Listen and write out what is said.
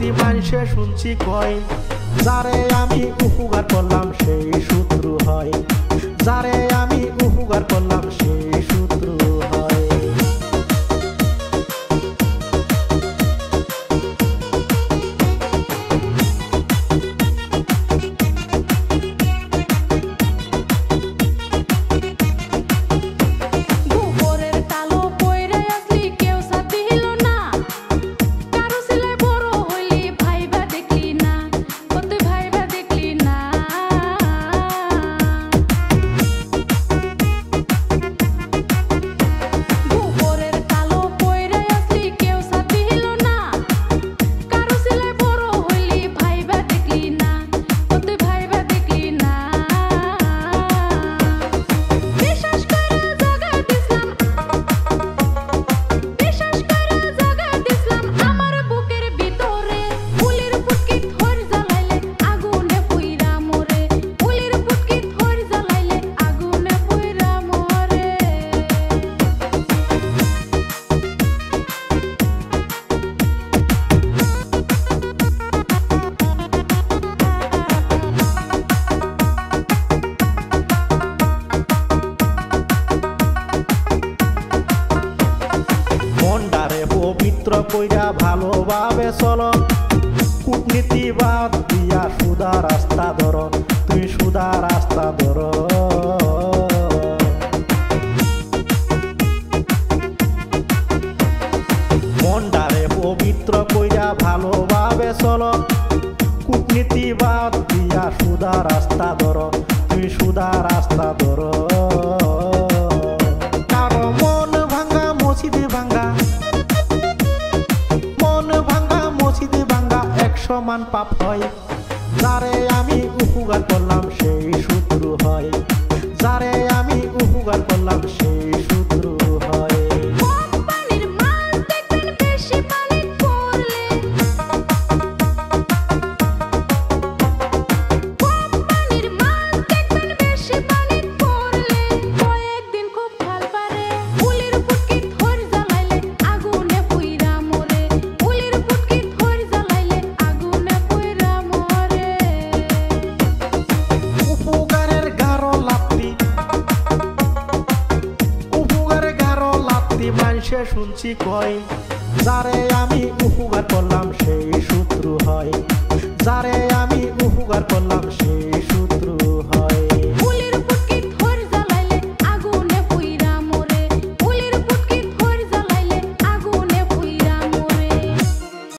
লাত্তি মানুষে শুনছি কয়, যারে আমি উপকার করলাম সেই শত্রু হয়, যারে আমি উপকার করলাম সেই শত্রু হয়। পবিত্র কইরা ভালোভাবে চলো, কূটনীতি বাদ দিয়া সুদা রাস্তা ধরো, তুমি সুদা রাস্তা ধরো। মনটারে পবিত্র কইরা ভালোভাবে চলো, কূটনীতি বাদ দিয়া সুদা রাস্তা ধরো, তুমি সুদা রাস্তা ধরো। কারো মন ভাঙা মসজিদে ভাঙা, সমান পাপ হয়, যারে আমি উপকার করলাম সেই শত্রু হয়, যারে আমি উপকার করলাম সেই শত্রু হয়। মানুষে শুনছি কয়, যারে আমি উপকার করলাম সেই শত্রু হয়, যারে আমি উপকার করলাম।